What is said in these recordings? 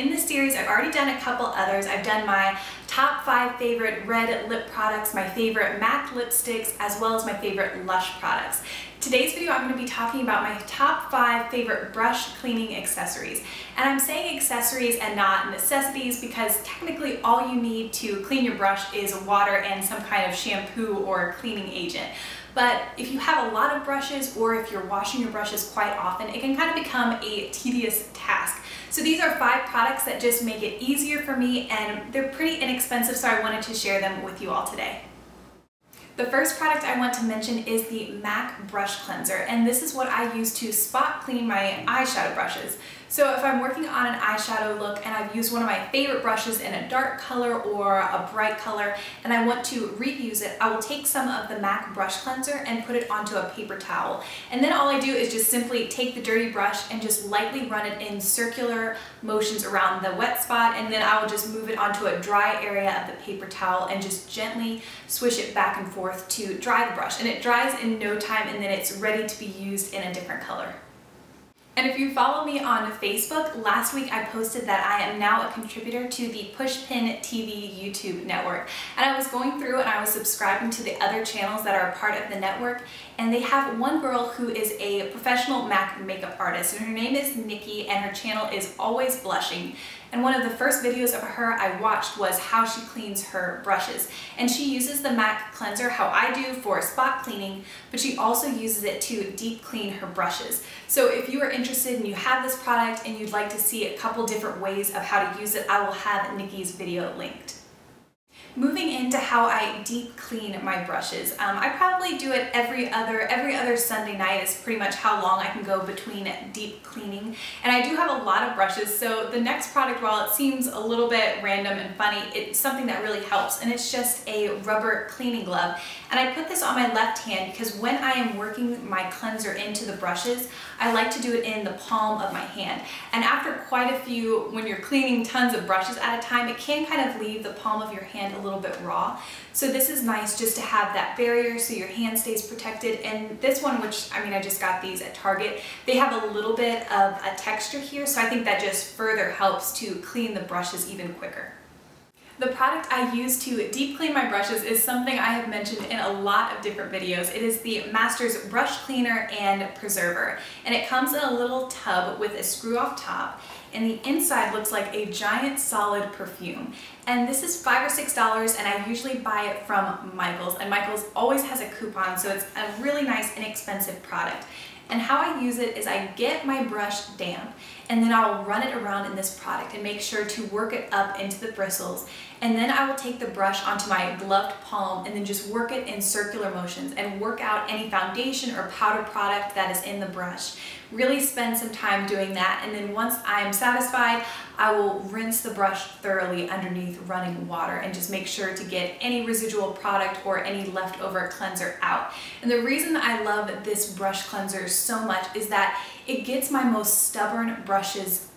in this series, I've already done a couple others. I've done my top 5 favorite red lip products, my favorite MAC lipsticks, as well as my favorite Lush products. Today's video, I'm going to be talking about my top 5 favorite brush cleaning accessories. And I'm saying accessories and not necessities because technically all you need to clean your brush is water and some kind of shampoo or cleaning agent. But if you have a lot of brushes or if you're washing your brushes quite often, it can kind of become a tedious task. So these are 5 products that just make it easier for me, and they're pretty inexpensive, so I wanted to share them with you all today. The first product I want to mention is the MAC Brush Cleanser, and this is what I use to spot clean my eyeshadow brushes. So if I'm working on an eyeshadow look and I've used one of my favorite brushes in a dark color or a bright color and I want to reuse it, I will take some of the MAC Brush Cleanser and put it onto a paper towel. And then all I do is just simply take the dirty brush and just lightly run it in circular motions around the wet spot, and then I will just move it onto a dry area of the paper towel and just gently swish it back and forth to dry the brush. And it dries in no time, and then it's ready to be used in a different color. And if you follow me on Facebook, last week I posted that I am now a contributor to the Pushpin TV YouTube network. And I was going through and I was subscribing to the other channels that are a part of the network, and they have one girl who is a professional MAC makeup artist, and her name is Nikki, and her channel is Always Blushing. And one of the first videos of her I watched was how she cleans her brushes. And she uses the MAC cleanser how I do for spot cleaning, but she also uses it to deep clean her brushes. So if you are interested and you have this product and you'd like to see a couple different ways of how to use it, I will have Nikki's video linked. Moving into how I deep clean my brushes, I probably do it every other Sunday night is pretty much how long I can go between deep cleaning. And I do have a lot of brushes, so the next product, while it seems a little bit random and funny, it's something that really helps, and it's just a rubber cleaning glove. And I put this on my left hand because when I am working my cleanser into the brushes, I like to do it in the palm of my hand. And after quite a few, when you're cleaning tons of brushes at a time, it can kind of leave the palm of your hand a little bit raw. So this is nice just to have that barrier so your hand stays protected. And this one, which I just got these at Target, they have a little bit of a texture here, so I think that just further helps to clean the brushes even quicker. The product I use to deep clean my brushes is something I have mentioned in a lot of different videos. It is the Masters Brush Cleaner and Preserver, and it comes in a little tub with a screw-off top, and the inside looks like a giant solid perfume. And this is $5 or $6, and I usually buy it from Michaels, and Michaels always has a coupon, so it's a really nice, inexpensive product. And how I use it is I get my brush damp, and then I'll run it around in this product and make sure to work it up into the bristles. And then I will take the brush onto my gloved palm and then just work it in circular motions and work out any foundation or powder product that is in the brush. Really spend some time doing that, and then once I'm satisfied, I will rinse the brush thoroughly underneath running water and just make sure to get any residual product or any leftover cleanser out. And the reason I love this brush cleanser so much is that it gets my most stubborn brushes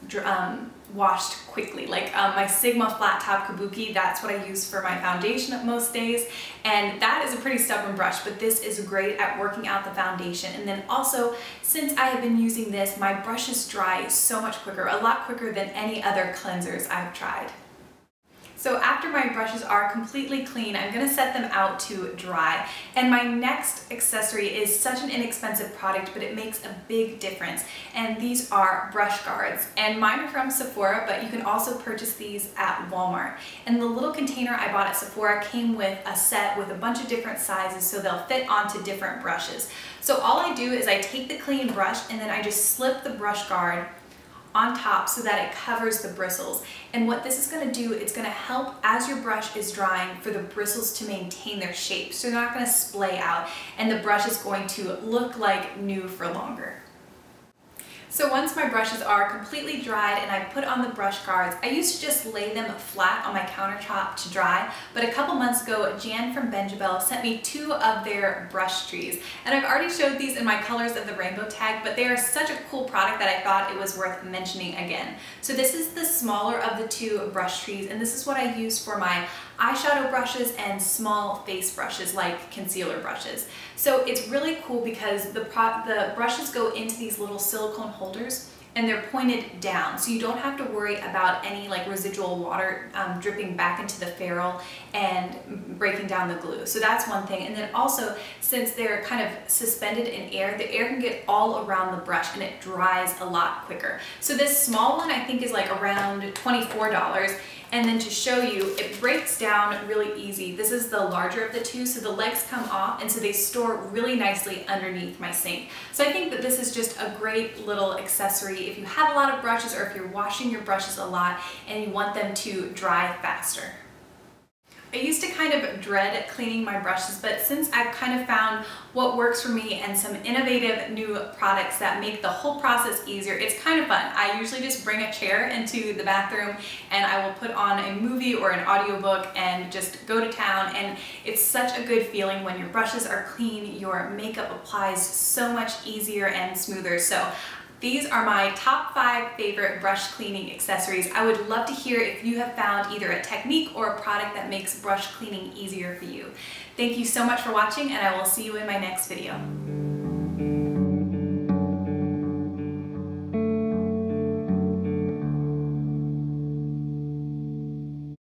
washed quickly. Like my Sigma flat top kabuki, that's what I use for my foundation most days, and that is a pretty stubborn brush, but this is great at working out the foundation. And then also, since I have been using this, my brushes dry so much quicker, a lot quicker than any other cleansers I've tried. So after my brushes are completely clean, I'm going to set them out to dry. And my next accessory is such an inexpensive product, but it makes a big difference. And these are brush guards. And mine are from Sephora, but you can also purchase these at Walmart. And the little container I bought at Sephora came with a set with a bunch of different sizes, so they'll fit onto different brushes. So all I do is I take the clean brush and then I just slip the brush guard on top so that it covers the bristles. And what this is going to do, it's going to help as your brush is drying for the bristles to maintain their shape, so they're not going to splay out, and the brush is going to look like new for longer. So once my brushes are completely dried and I put on the brush guards, I used to just lay them flat on my countertop to dry, but a couple months ago, Jan from Benjabelle sent me 2 of their brush trees. And I've already showed these in my colors of the rainbow tag, but they are such a cool product that I thought it was worth mentioning again. So this is the smaller of the 2 brush trees, and this is what I use for my eyeshadow brushes and small face brushes like concealer brushes. So it's really cool because the brushes go into these little silicone holders, and they're pointed down, so you don't have to worry about any like residual water dripping back into the ferrule and breaking down the glue. So that's one thing. And then also, since they're kind of suspended in air, the air can get all around the brush and it dries a lot quicker. So this small one I think is like around $24. And then to show you, it breaks down really easy. This is the larger of the two, so the legs come off, and so they store really nicely underneath my sink. So I think that this is just a great little accessory if you have a lot of brushes, or if you're washing your brushes a lot and you want them to dry faster. I used to kind of dread cleaning my brushes, but since I've kind of found what works for me and some innovative new products that make the whole process easier, it's kind of fun. I usually just bring a chair into the bathroom and I will put on a movie or an audiobook and just go to town, and it's such a good feeling when your brushes are clean. Your makeup applies so much easier and smoother. So these are my top 5 favorite brush cleaning accessories. I would love to hear if you have found either a technique or a product that makes brush cleaning easier for you. Thank you so much for watching, and I will see you in my next video.